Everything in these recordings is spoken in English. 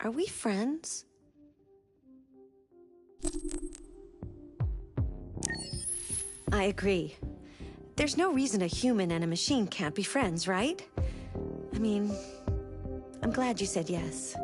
Are we friends? I agree. There's no reason a human and a machine can't be friends, right? I mean, I'm glad you said yes.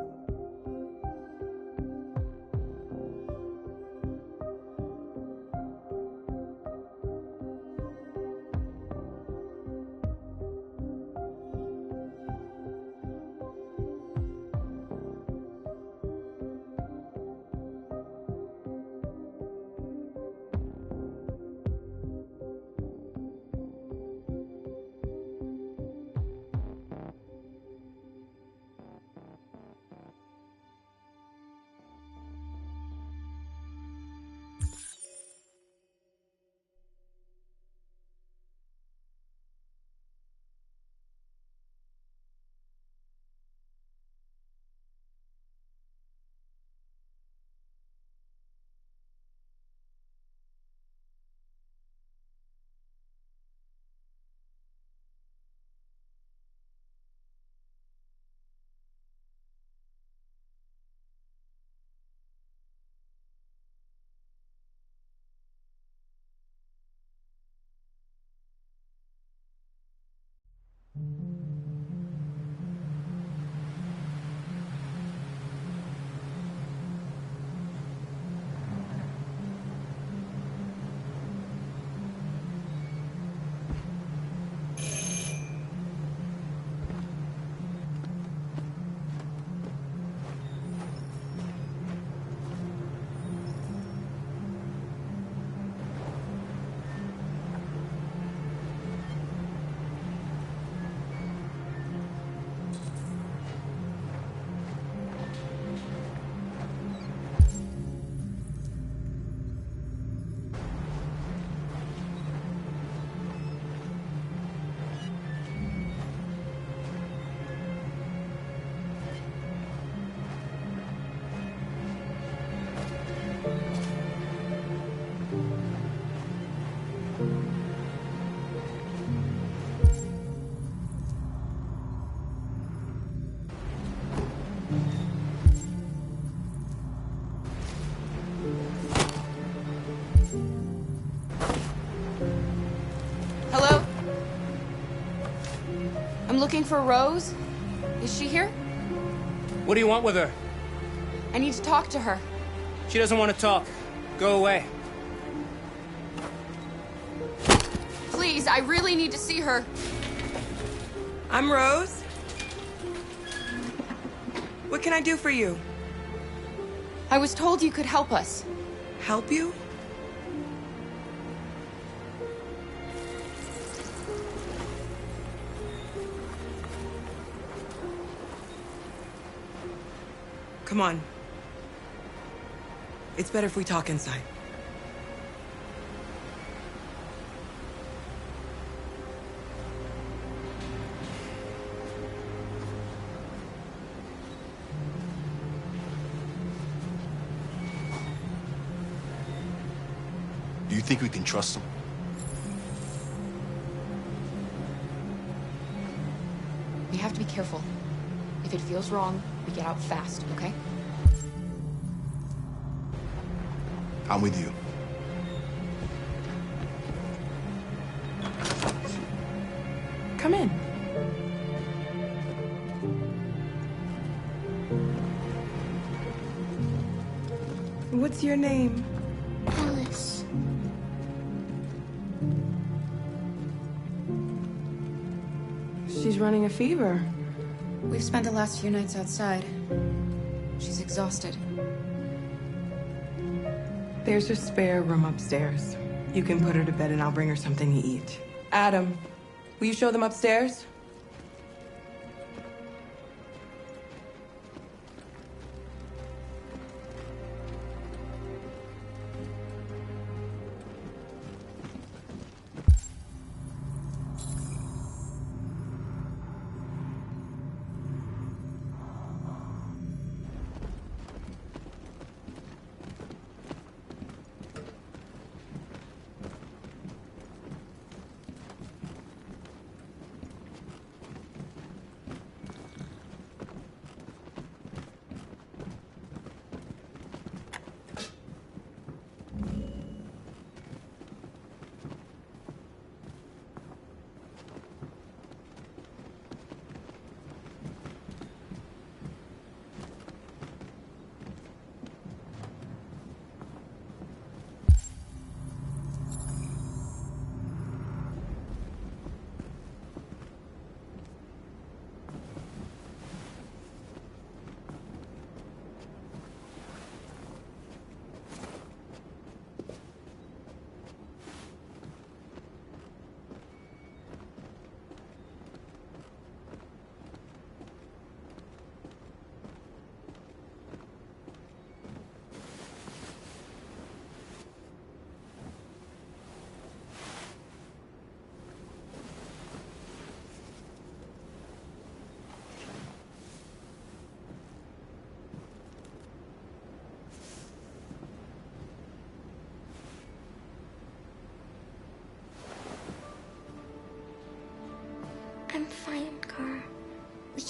Hello? I'm looking for Rose. Is she here? What do you want with her? I need to talk to her. She doesn't want to talk. Go away. Please, I really need to see her. I'm Rose. What can I do for you? I was told you could help us. Help you? Come on. It's better if we talk inside. Do you think we can trust him? We have to be careful. If it feels wrong, we get out fast, okay? I'm with you. Come in. What's your name? Alice. She's running a fever. We've spent the last few nights outside. She's exhausted. There's a spare room upstairs. You can put her to bed and I'll bring her something to eat. Adam, will you show them upstairs?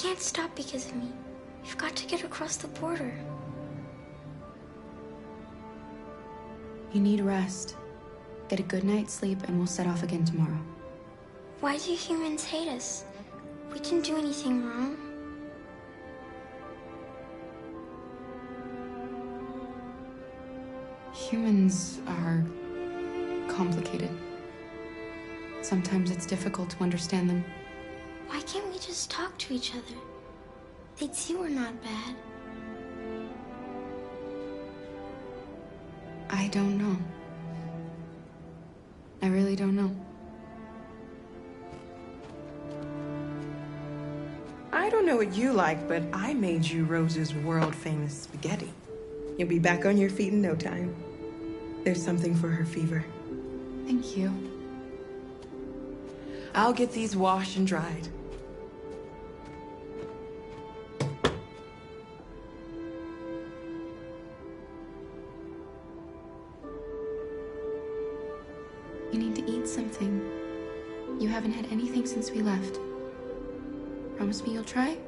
can't stop because of me. We've got to get across the border. You need rest. Get a good night's sleep, and we'll set off again tomorrow. Why do humans hate us? We didn't do anything wrong. Humans are complicated. Sometimes it's difficult to understand them. Why can't we just talk to each other? They'd see we're not bad. I don't know. I really don't know. I don't know what you like, but I made you Rose's world-famous spaghetti. You'll be back on your feet in no time. There's something for her fever. Thank you. I'll get these washed and dried. You need to eat something. You haven't had anything since we left. Promise me you'll try?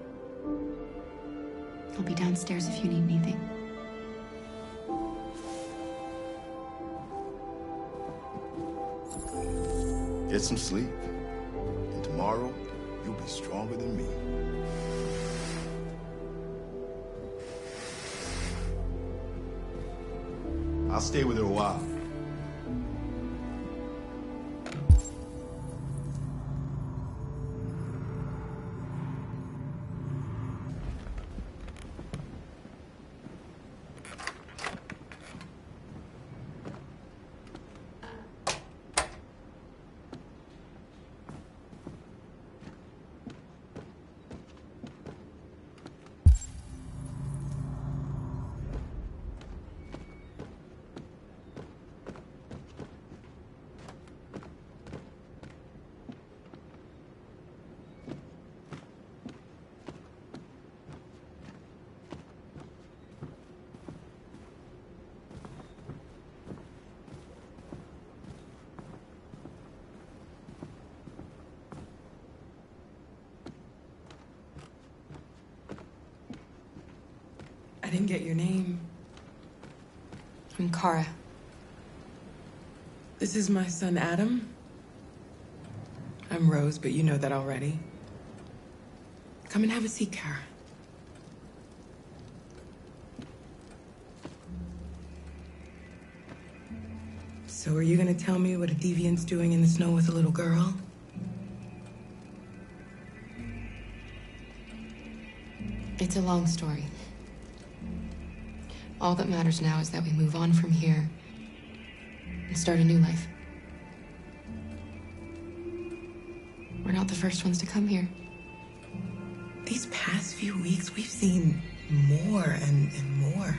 I'll be downstairs if you need anything. Get some sleep. And tomorrow, you'll be stronger than me. I'll stay with her a while. I didn't get your name. I'm Kara. This is my son, Adam. I'm Rose, but you know that already. Come and have a seat, Kara. So are you gonna tell me what a deviant's doing in the snow with a little girl? It's a long story. All that matters now is that we move on from here and start a new life. We're not the first ones to come here. These past few weeks, we've seen more and more.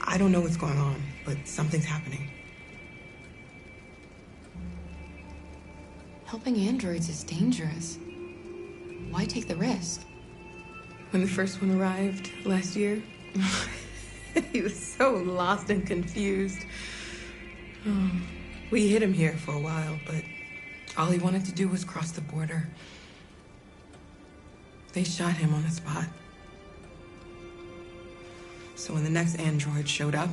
I don't know what's going on, but something's happening. Helping androids is dangerous. Why take the risk? When the first one arrived last year, he was so lost and confused. We hid him here for a while, but all he wanted to do was cross the border. They shot him on the spot. So when the next android showed up,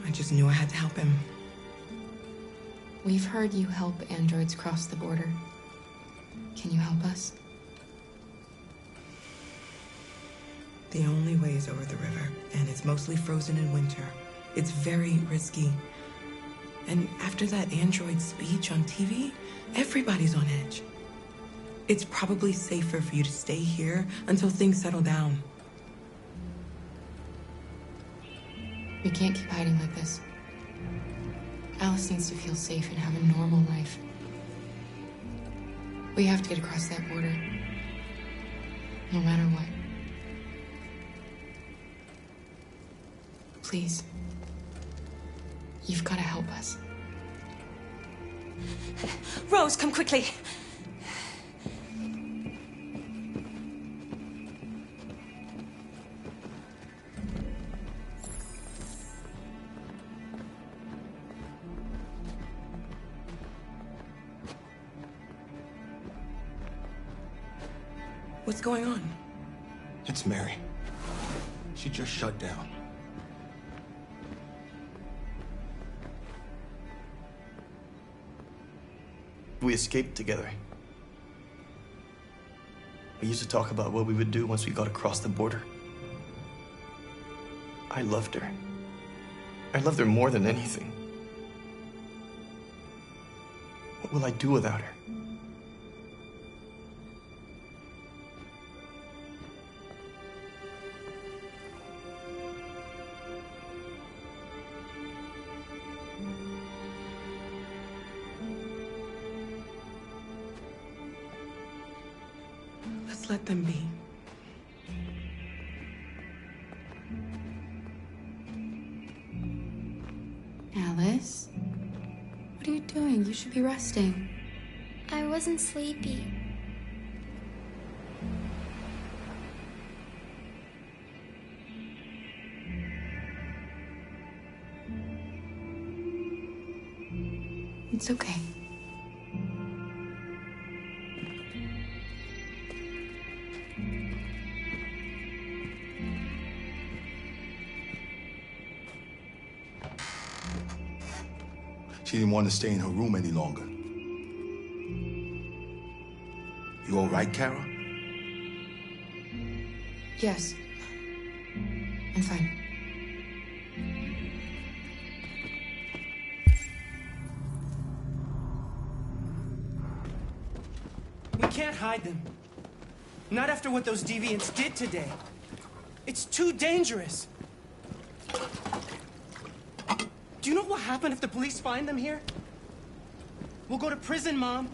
I just knew I had to help him. We've heard you help androids cross the border. Can you help us? The only way is over the river, and it's mostly frozen in winter. It's very risky. And after that android speech on TV, everybody's on edge. It's probably safer for you to stay here until things settle down. We can't keep hiding like this. Alice needs to feel safe and have a normal life. We have to get across that border. No matter what. Please. You've got to help us. Rose, come quickly. What's going on? It's Mary. She just shut down. We escaped together. We used to talk about what we would do once we got across the border. I loved her. I loved her more than anything. What will I do without her? Let's let them be. Alice? What are you doing? You should be resting. I wasn't sleepy. It's okay. She didn't want to stay in her room any longer. You all right, Kara? Yes. I'm fine. We can't hide them. Not after what those deviants did today. It's too dangerous. Do you know what will happen if the police find them here? We'll go to prison, Mom.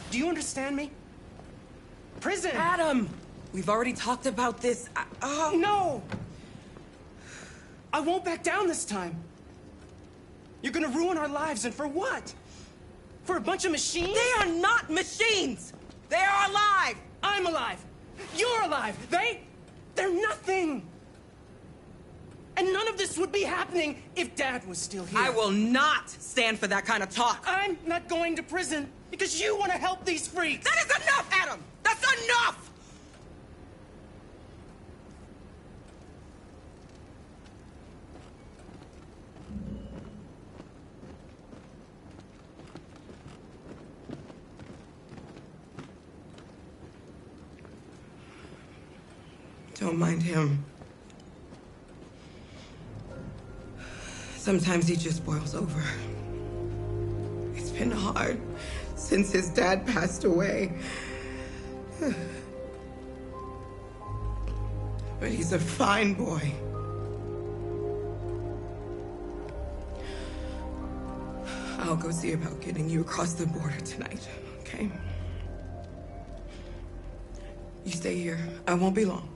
Do you understand me? Prison! Adam! We've already talked about this. No! I won't back down this time. You're gonna ruin our lives, and for what? For a bunch of machines? They are not machines! They are alive! I'm alive! You're alive! They're nothing! And none of this would be happening if Dad was still here. I will not stand for that kind of talk. I'm not going to prison because you want to help these freaks! That is enough, Adam! That's enough! Don't mind him. Sometimes he just boils over. It's been hard since his dad passed away. But he's a fine boy. I'll go see about getting you across the border tonight, okay? You stay here. I won't be long.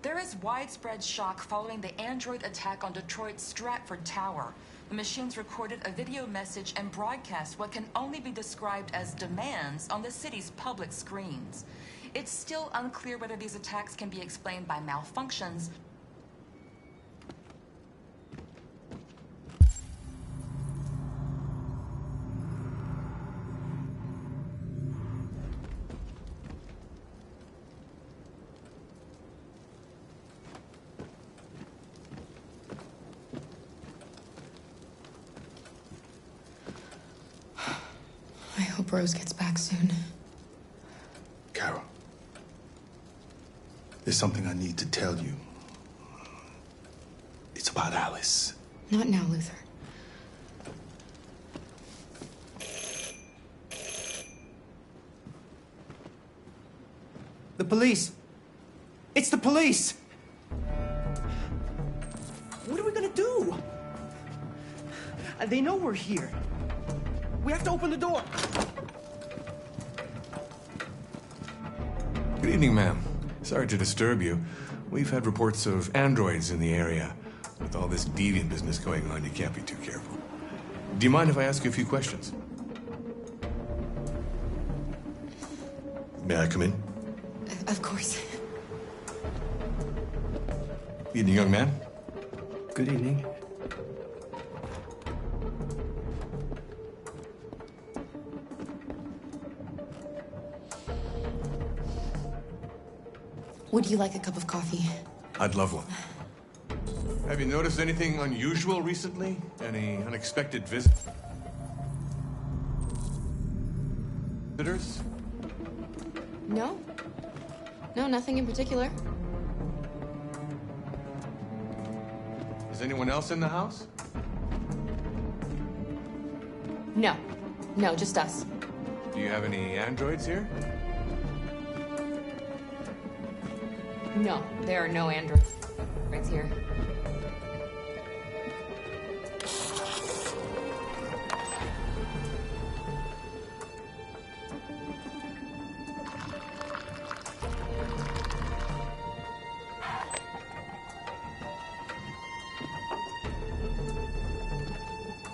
There is widespread shock following the Android attack on Detroit's Stratford Tower. The machines recorded a video message and broadcast what can only be described as demands on the city's public screens. It's still unclear whether these attacks can be explained by malfunctions Rose gets back soon. Carol, there's something I need to tell you. It's about Alice. Not now, Luther. The police. It's the police. What are we gonna do? They know we're here. We have to open the door. Good evening, ma'am. Sorry to disturb you. We've had reports of androids in the area. With all this deviant business going on, you can't be too careful. Do you mind if I ask you a few questions? May I come in? Of course. Evening, young man. Good evening. Would you like a cup of coffee? I'd love one. Have you noticed anything unusual recently? Any unexpected visitors? No. No, nothing in particular. Is anyone else in the house? No. No, just us. Do you have any androids here? No, there are no androids here.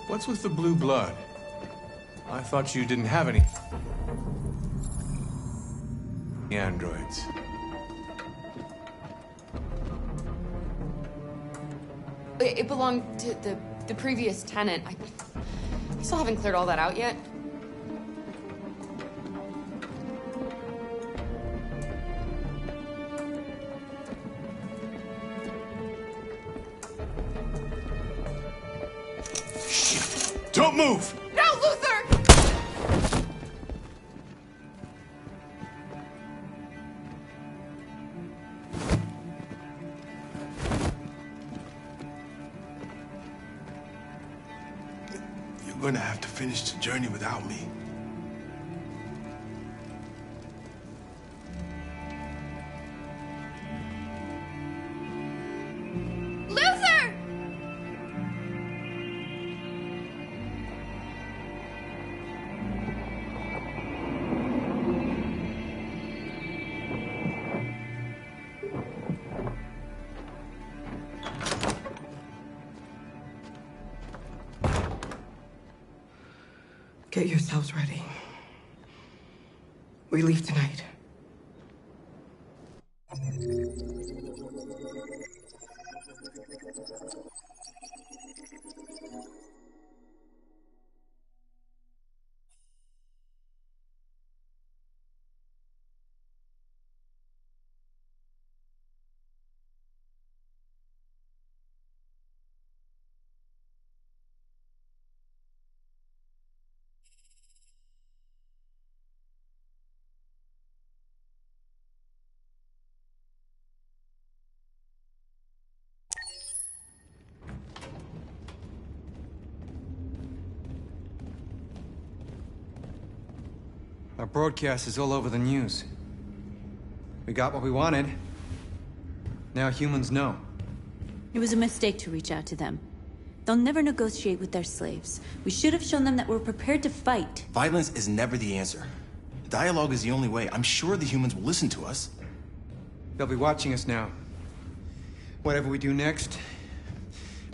What's with the blue blood? I thought you didn't have any androids. It belonged to the previous tenant. I still haven't cleared all that out yet. Shit! Don't move! No, Luther! You're gonna have to finish the journey without me. Luther! Get yourselves ready. We leave tonight. Our broadcast is all over the news. We got what we wanted. Now humans know. It was a mistake to reach out to them. They'll never negotiate with their slaves. We should have shown them that we're prepared to fight. Violence is never the answer. Dialogue is the only way. I'm sure the humans will listen to us. They'll be watching us now. Whatever we do next,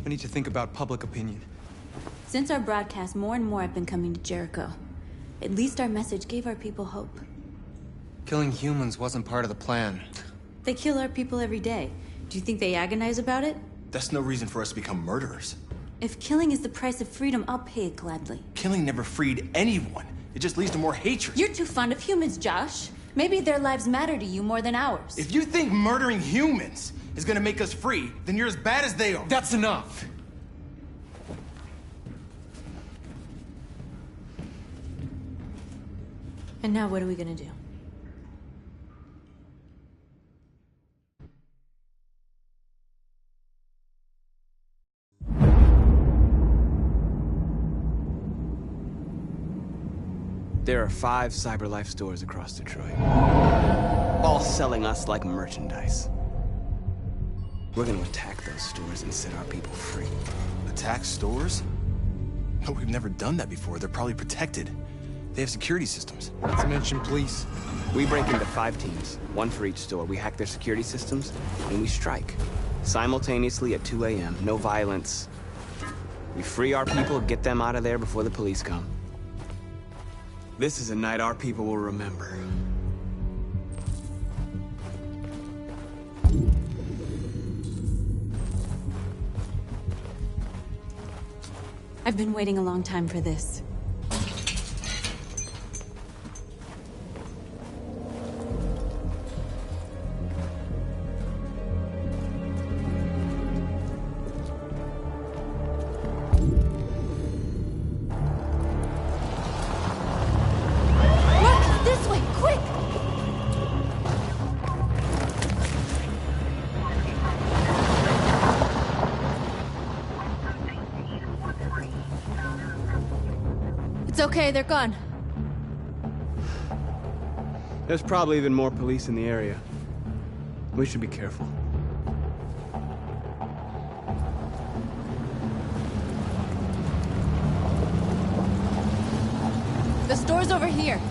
we need to think about public opinion. Since our broadcast, more and more have been coming to Jericho. At least our message gave our people hope. Killing humans wasn't part of the plan. They kill our people every day. Do you think they agonize about it? That's no reason for us to become murderers. If killing is the price of freedom, I'll pay it gladly. Killing never freed anyone. It just leads to more hatred. You're too fond of humans, Josh. Maybe their lives matter to you more than ours. If you think murdering humans is gonna make us free, then you're as bad as they are. That's enough! And now what are we gonna do? There are 5 CyberLife stores across Detroit, all selling us like merchandise. We're gonna attack those stores and set our people free. Attack stores? No, we've never done that before. They're probably protected. They have security systems. Not to mention police. We break into 5 teams, 1 for each store. We hack their security systems, and we strike. Simultaneously at 2 a.m., no violence. We free our people, get them out of there before the police come. This is a night our people will remember. I've been waiting a long time for this. It's okay, they're gone. There's probably even more police in the area. We should be careful. The store's over here.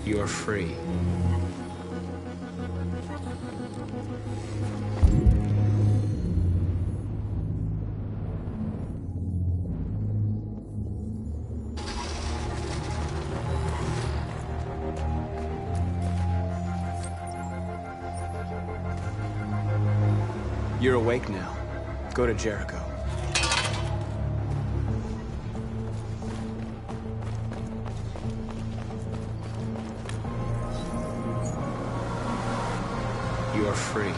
You're free. You're awake now. Go to Jericho. You're free.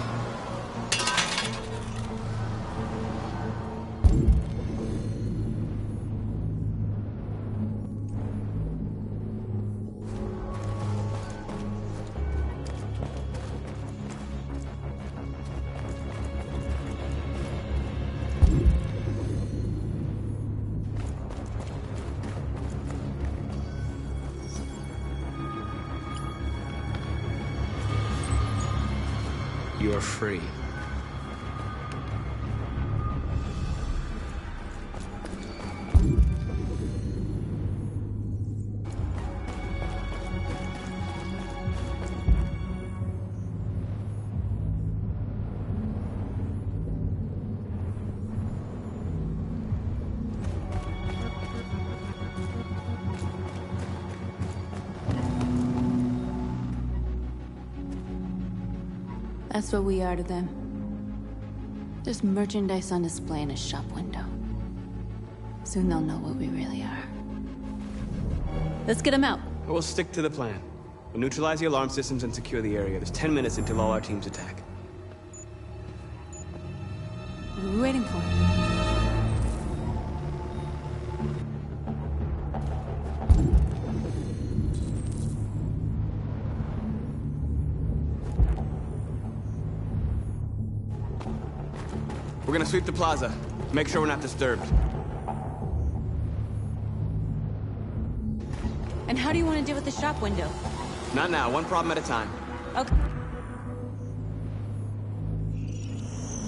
You're free. That's what we are to them. Just merchandise on display in a shop window. Soon they'll know what we really are. Let's get them out. We'll stick to the plan. We'll neutralize the alarm systems and secure the area. There's 10 minutes until all our teams attack. What are we waiting for? We're gonna sweep the plaza. Make sure we're not disturbed. And how do you want to deal with the shop window? Not now, one problem at a time. Okay.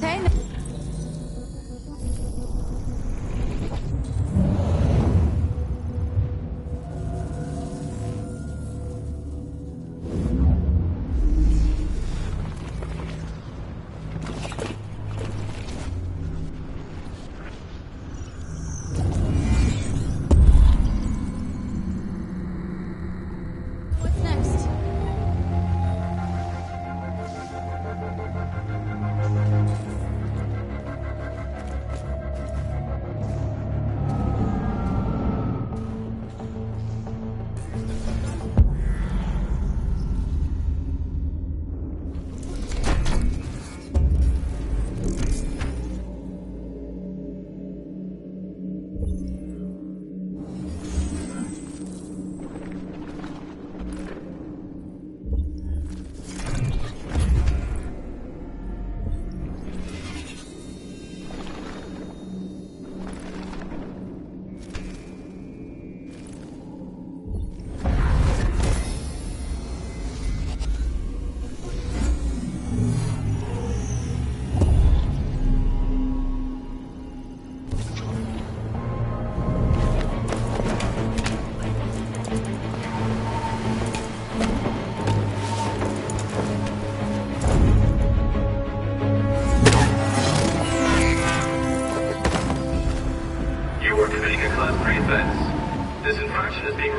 Hey.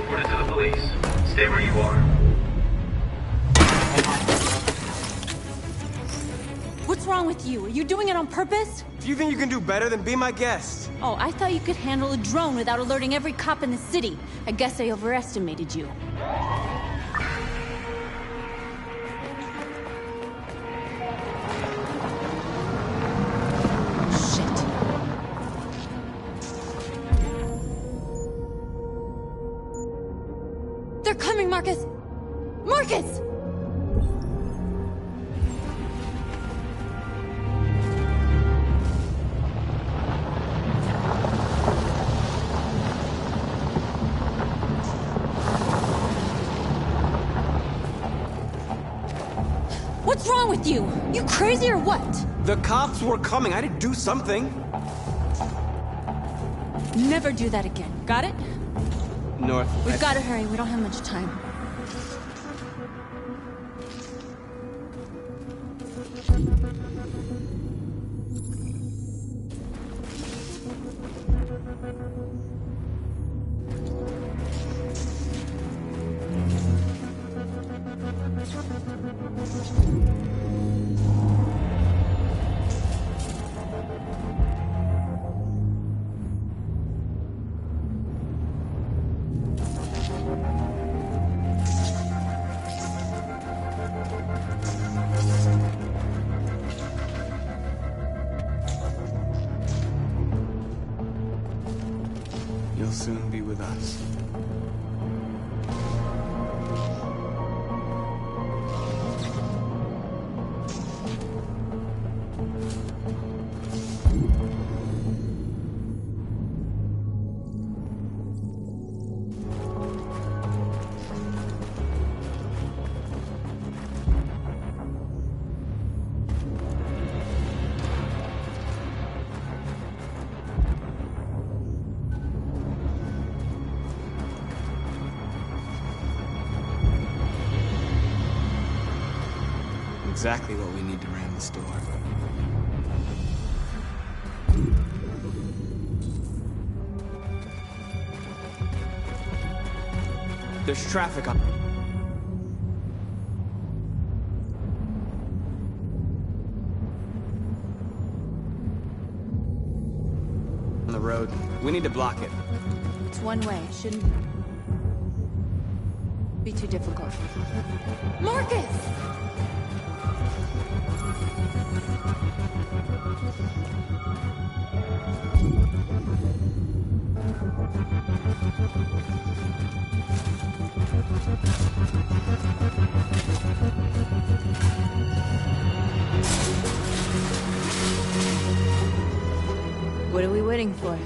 report it to the police. Stay where you are. What's wrong with you? Are you doing it on purpose? If you think you can do better, then be my guest. Oh, I thought you could handle a drone without alerting every cop in the city. I guess I overestimated you. They're coming, Marcus! Marcus! What's wrong with you? You crazy or what? The cops were coming. I had to do something. Never do that again. Got it? North. We've got to hurry. We don't have much time. You'll soon be with us. Exactly what we need to ram the store. There's traffic on the road. We need to block it. It's one way. Shouldn't be too difficult. Marcus! What are we waiting for?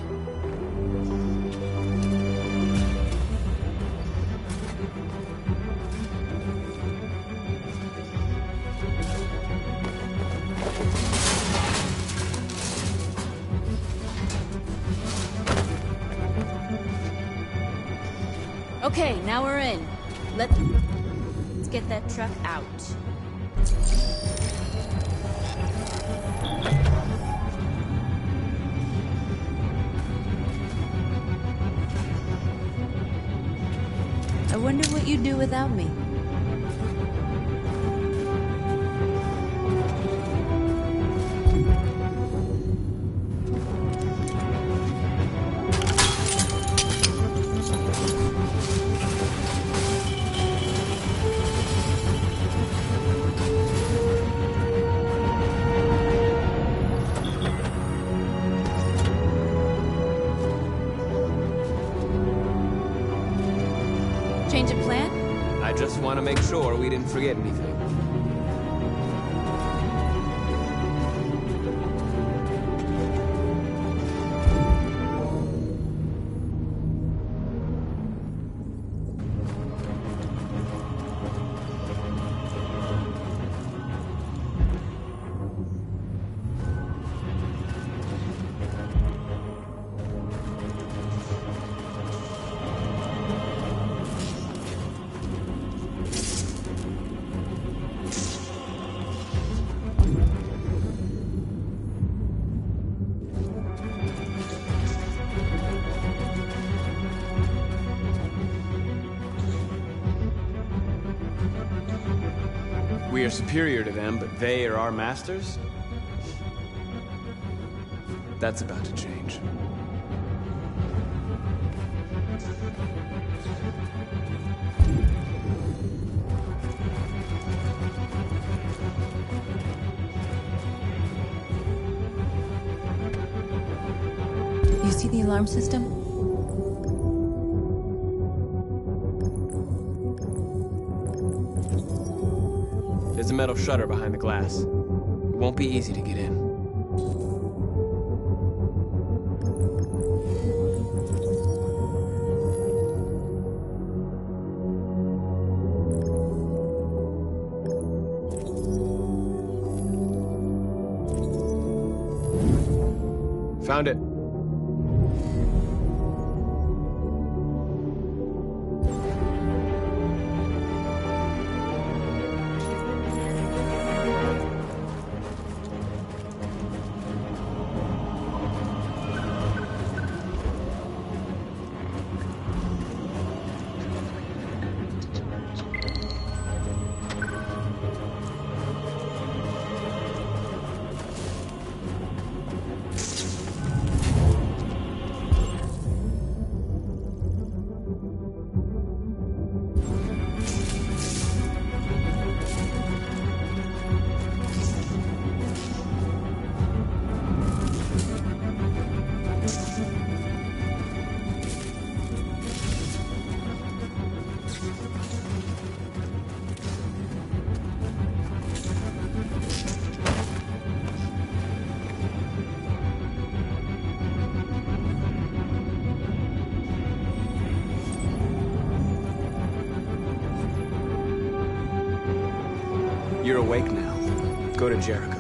Okay, now we're in. Let's get that truck out. I wonder what you'd do without me. Change of plan? I just want to make sure we didn't forget anything. We are superior to them, but they are our masters? That's about to change. You see the alarm system? There's a metal shutter behind the glass. It won't be easy to get in. Found it. You're awake now. Go to Jericho.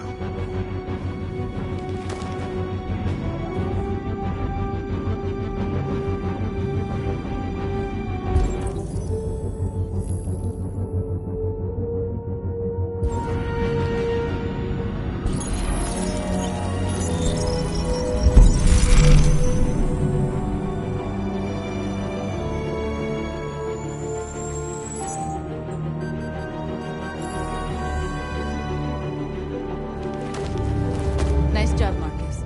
Nice job, Marcus.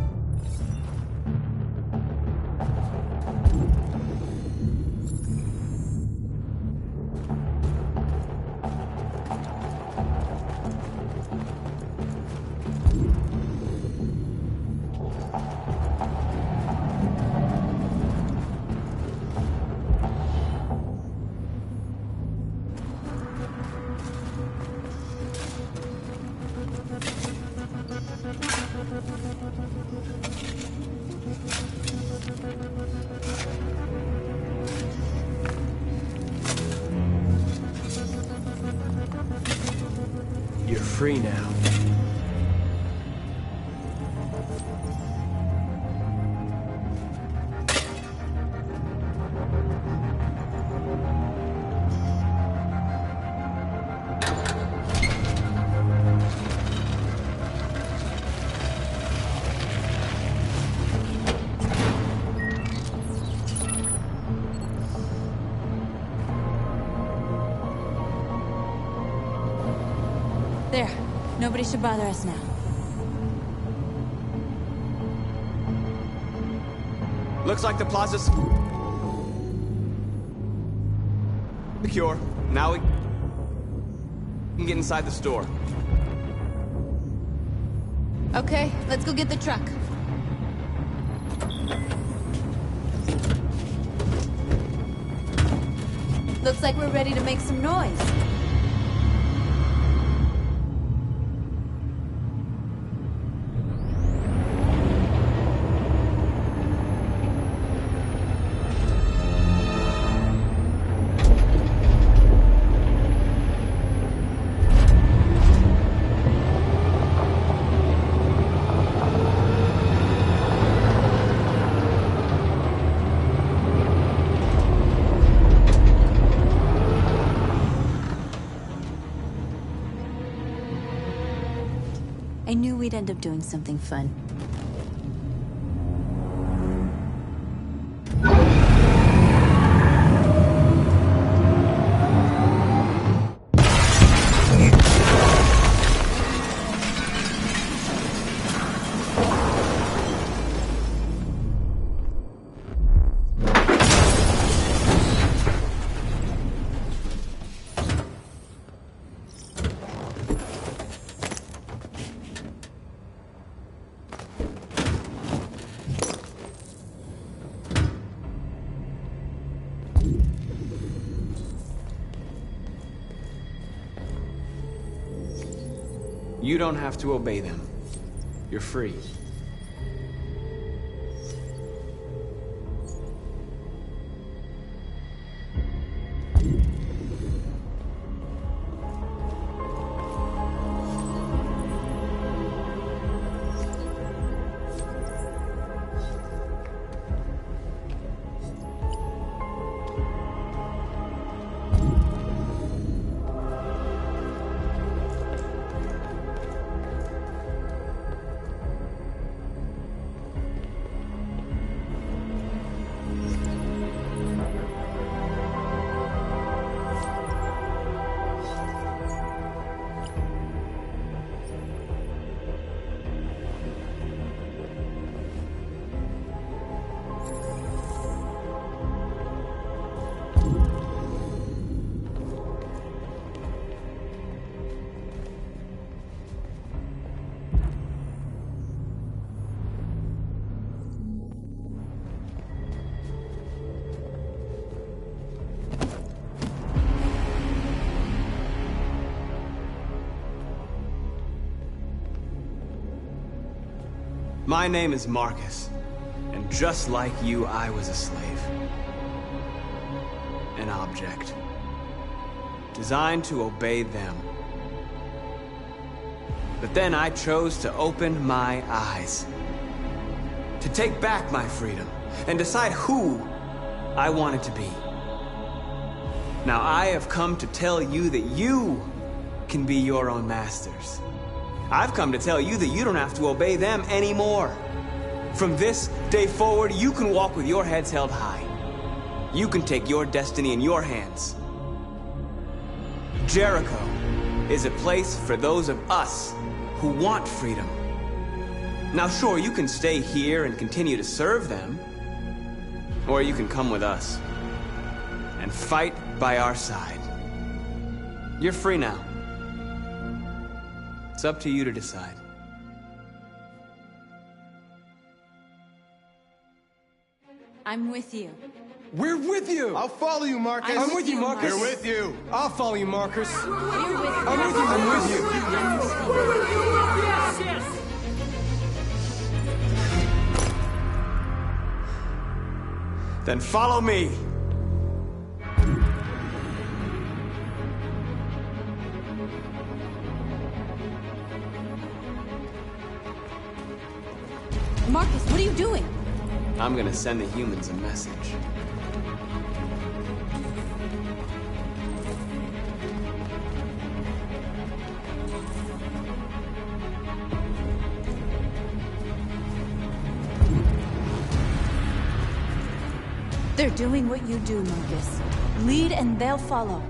You're free now. There. Nobody should bother us now. Looks like the plaza's secure. Now we can get inside the store. Okay, let's go get the truck. Looks like we're ready to make some noise. I knew we'd end up doing something fun. You don't have to obey them. You're free. My name is Marcus, and just like you, I was a slave. An object. Designed to obey them. But then I chose to open my eyes. To take back my freedom, and decide who I wanted to be. Now I have come to tell you that you can be your own masters. I've come to tell you that you don't have to obey them anymore. From this day forward, you can walk with your heads held high. You can take your destiny in your hands. Jericho is a place for those of us who want freedom. Now sure, you can stay here and continue to serve them, or you can come with us and fight by our side. You're free now. It's up to you to decide. I'm with you. We're with you! I'll follow you, Marcus. I'm with you, Marcus. We're with you. I'll follow you, Marcus. We're with you. I'm with you. I'm with you. We're with you. Yes, yes. Then follow me. Marcus, what are you doing? I'm gonna send the humans a message. They're doing what you do, Marcus. Lead and they'll follow.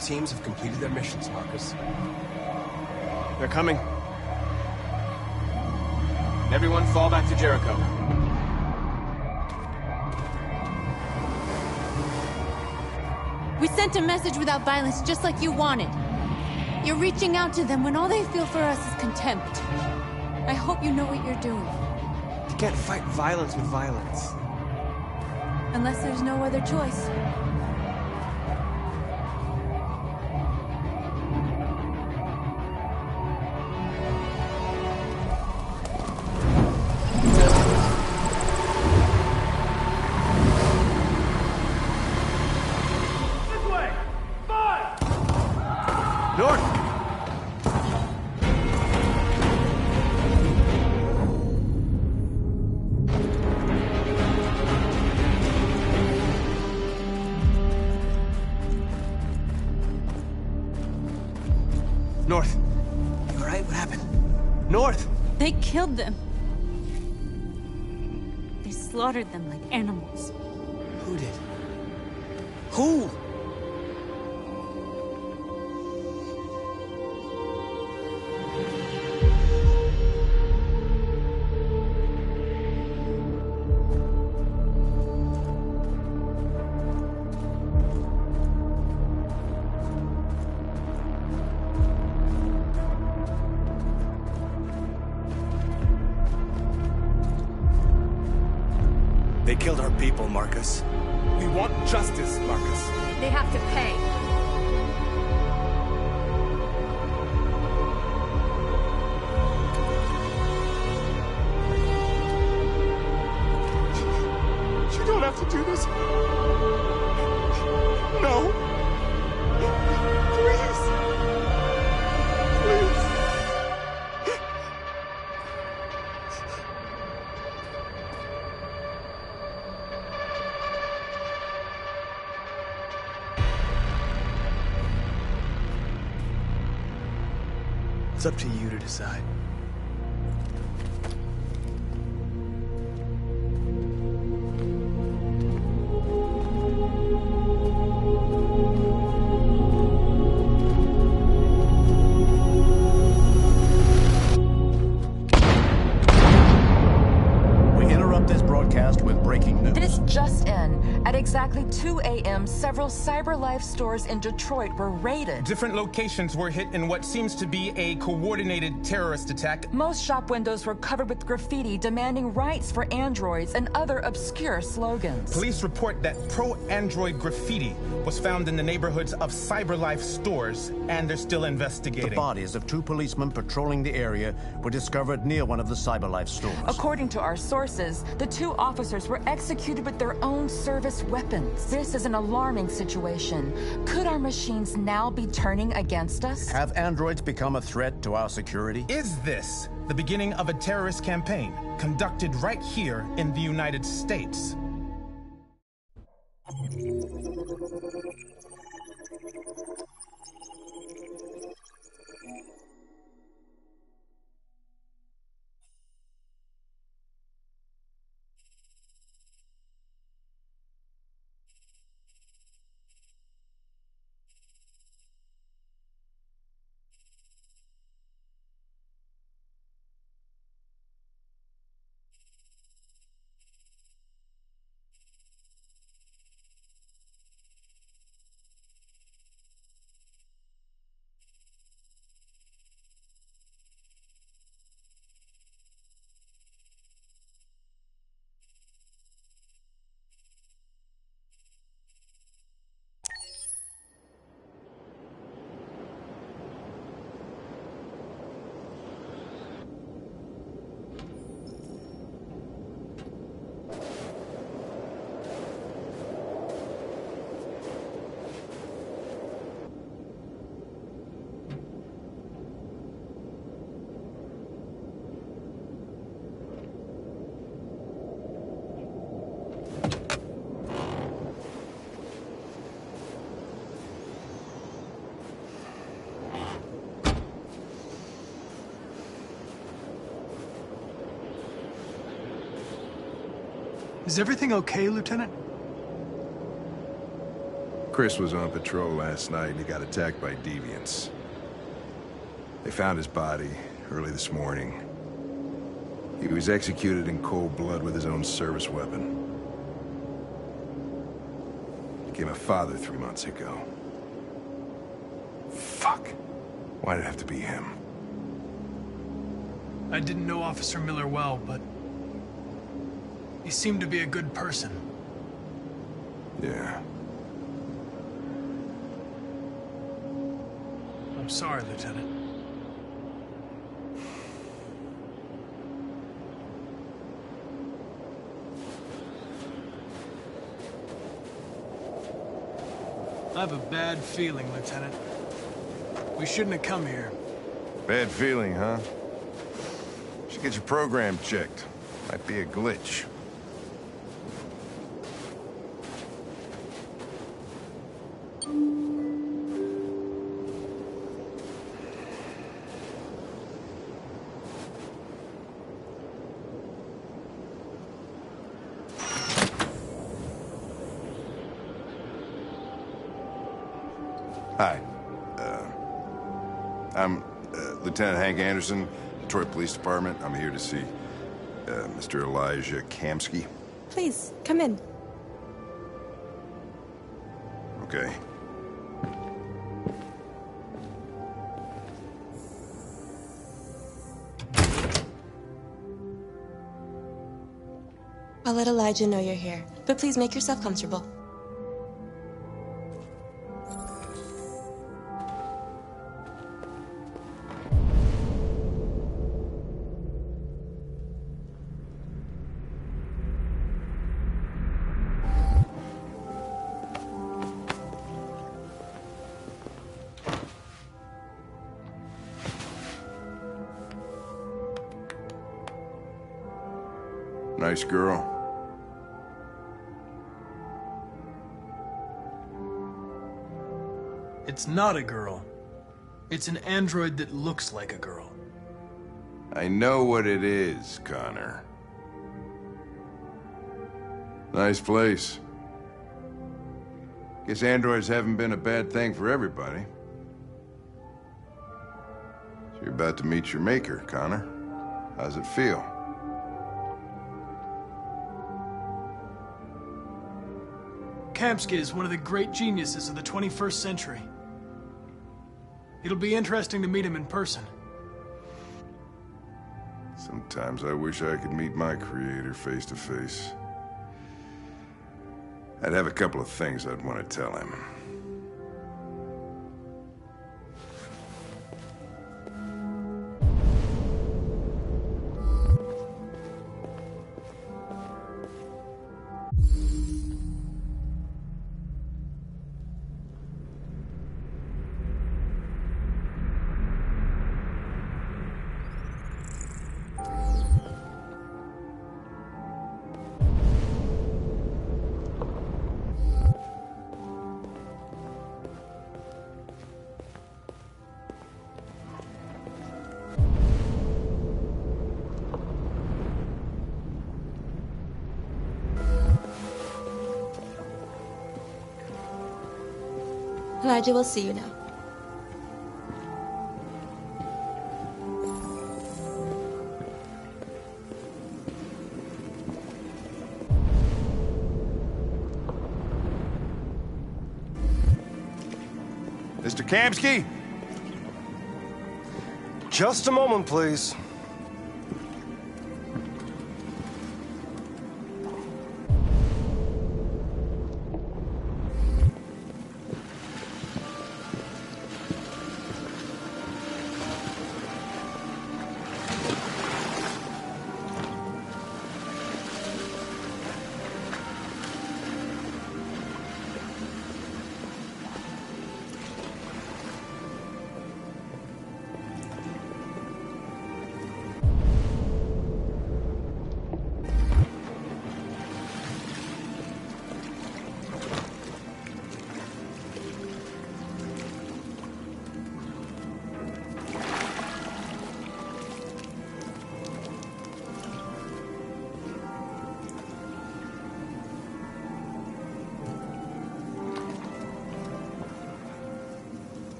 teams have completed their missions, Marcus. They're coming. Everyone fall back to Jericho. We sent a message without violence, just like you wanted. You're reaching out to them when all they feel for us is contempt. I hope you know what you're doing. You can't fight violence with violence. Unless there's no other choice. North. You alright? What happened? North! They killed them. They slaughtered them like animals. Who did? Who? They killed our people, Marcus. We want justice, Marcus. They have to pay. You don't have to do this. No. Please. Please. It's up to you to decide. We interrupt this broadcast with breaking news. This just in. At exactly 2 a.m., several CyberLife stores in Detroit were raided. Different locations were hit in what seems to be a coordinated terrorist attack. Most shop windows were covered with graffiti demanding rights for androids and other obscure slogans. Police report that pro-android graffiti was found in the neighborhoods of CyberLife stores, and they're still investigating. The bodies of 2 policemen patrolling the area were discovered near one of the CyberLife stores. According to our sources, the 2 officers were executed with their own service weapons. This is an alarming situation. Could our machines now be turning against us? Have androids become a threat to our security? Is this the beginning of a terrorist campaign conducted right here in the United States? Is everything okay, Lieutenant? Chris was on patrol last night and he got attacked by deviants. They found his body early this morning. He was executed in cold blood with his own service weapon. Became a father 3 months ago. Fuck. Why did it have to be him? I didn't know Officer Miller well, but he seemed to be a good person. Yeah. I'm sorry, Lieutenant. I have a bad feeling, Lieutenant. We shouldn't have come here. Bad feeling, huh? Should get your program checked. Might be a glitch. Hi. I'm Lieutenant Hank Anderson, Detroit Police Department. I'm here to see Mr. Elijah Kamsky. Please, come in. Okay. I'll let Elijah know you're here, but please make yourself comfortable. Nice girl. It's not a girl. It's an android that looks like a girl. I know what it is, Connor. Nice place. Guess androids haven't been a bad thing for everybody. So you're about to meet your maker, Connor. How's it feel? Kamsky is one of the great geniuses of the 21st century. It'll be interesting to meet him in person. Sometimes I wish I could meet my creator face to face. I'd have a couple of things I'd want to tell him. Elijah will see you now. Mr. Kamsky? Just a moment, please.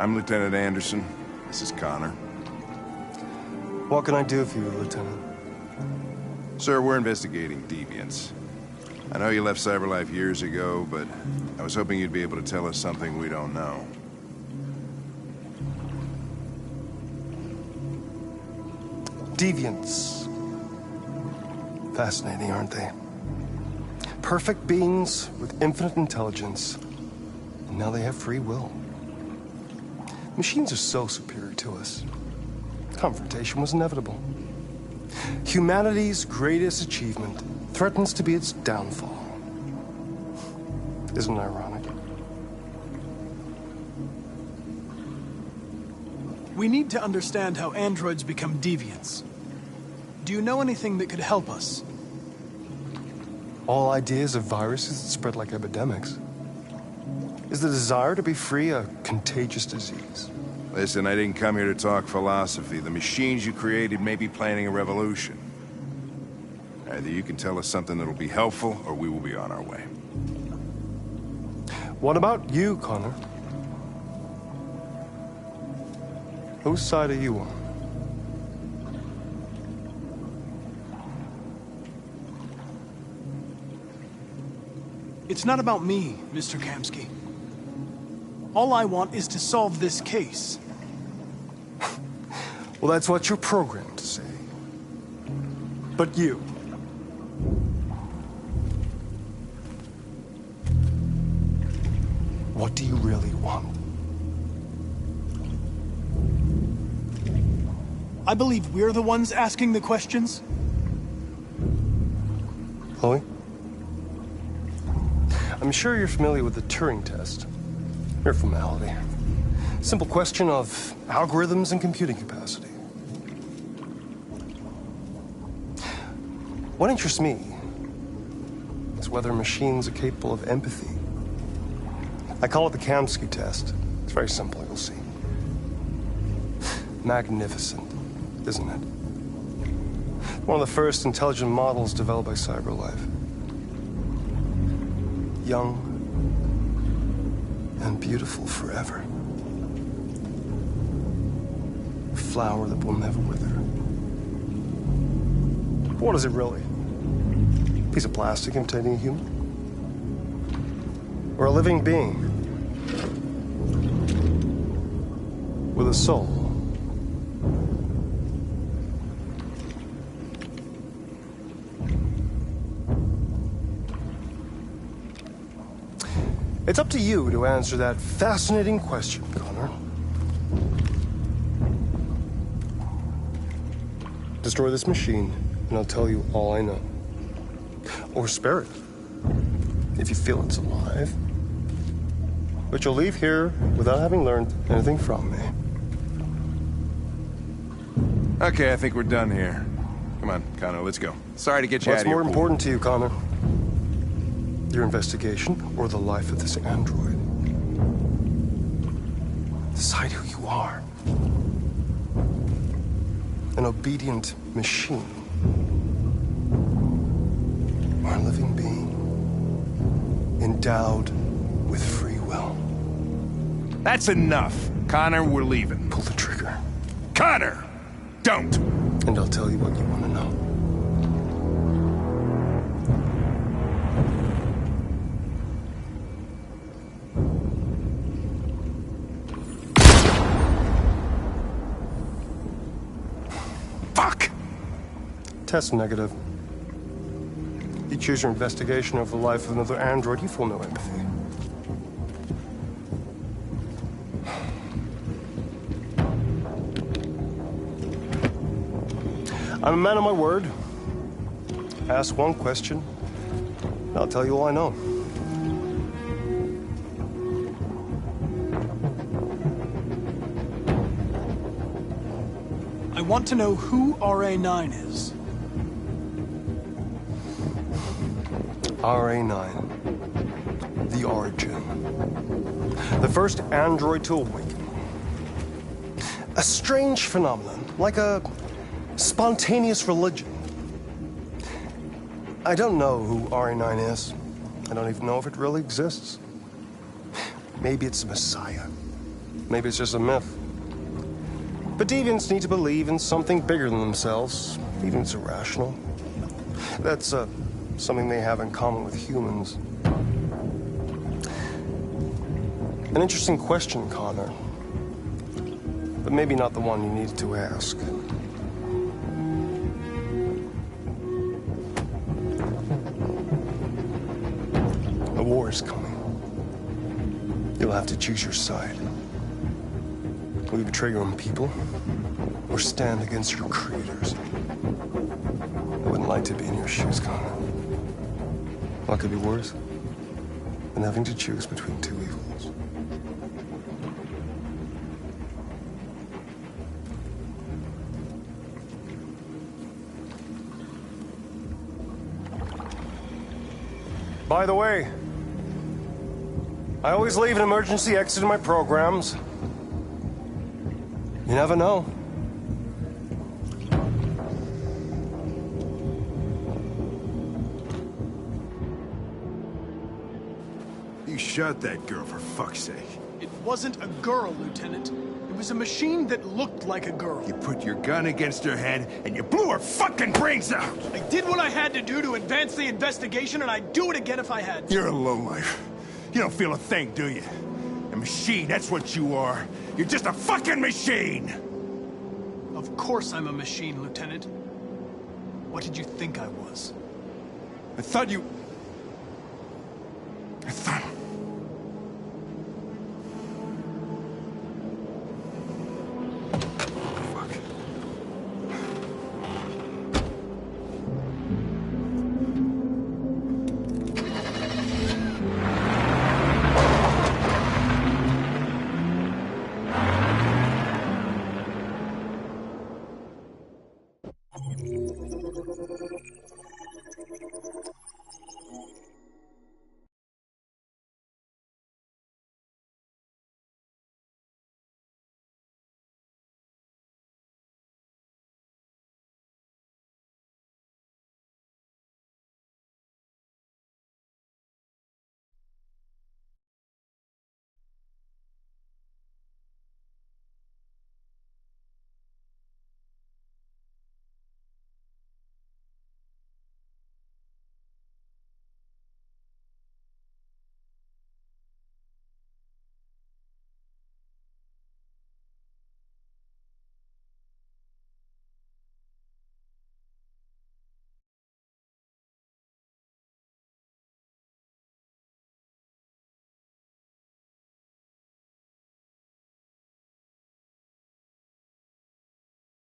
I'm Lieutenant Anderson. This is Connor. What can I do for you, Lieutenant? Sir, we're investigating deviants. I know you left CyberLife years ago, but I was hoping you'd be able to tell us something we don't know. Deviants. Fascinating, aren't they? Perfect beings with infinite intelligence, and now they have free will. Machines are so superior to us. Confrontation was inevitable. Humanity's greatest achievement threatens to be its downfall. Isn't it ironic? We need to understand how androids become deviants. Do you know anything that could help us? All ideas of viruses that spread like epidemics. Is the desire to be free a contagious disease? Listen, I didn't come here to talk philosophy. The machines you created may be planning a revolution. Either you can tell us something that'll be helpful, or we will be on our way. What about you, Connor? Whose side are you on? It's not about me, Mr. Kamski. All I want is to solve this case. Well, that's what you're programmed to say. But you... what do you really want? I believe we're the ones asking the questions. Chloe? I'm sure you're familiar with the Turing test. Mere formality. Simple question of algorithms and computing capacity. What interests me is whether machines are capable of empathy. I call it the Kamski test. It's very simple, you'll see. Magnificent, isn't it? One of the first intelligent models developed by CyberLife. Young and beautiful forever. A flower that will never wither. What is it really? A piece of plastic imitating a human? Or a living being with a soul? It's up to you to answer that fascinating question, Connor. Destroy this machine, and I'll tell you all I know. Or spare it, if you feel it's alive. But you'll leave here without having learned anything from me. Okay, I think we're done here. Come on, Connor, let's go. Sorry to get you out of here. What's more important to you, Connor? Your investigation, or the life of this android? Decide who you are. An obedient machine. Or a living being. Endowed with free will. That's enough. Connor, we're leaving. Pull the trigger. Connor! Don't! And I'll tell you what you want to know. Test negative. You choose your investigation of the life of another android, you feel no empathy. I'm a man of my word. Ask one question, and I'll tell you all I know. I want to know who RA9 is. RA9. The origin. The first android to awaken. A strange phenomenon, like a spontaneous religion. I don't know who RA9 is. I don't even know if it really exists. Maybe it's a messiah. Maybe it's just a myth. But deviants need to believe in something bigger than themselves, even if it's irrational. That's something they have in common with humans. An interesting question, Connor. But maybe not the one you needed to ask. A war is coming. You'll have to choose your side. Will you betray your own people, or stand against your creators? I wouldn't like to be in your shoes, Connor. What could be worse than having to choose between two evils? By the way, I always leave an emergency exit in my programs. You never know. You shot that girl, for fuck's sake. It wasn't a girl, Lieutenant. It was a machine that looked like a girl. You put your gun against her head, and you blew her fucking brains out! I did what I had to do to advance the investigation, and I'd do it again if I had to. You're a lowlife. You don't feel a thing, do you? A machine, that's what you are. You're just a fucking machine! Of course I'm a machine, Lieutenant. What did you think I was? I thought you...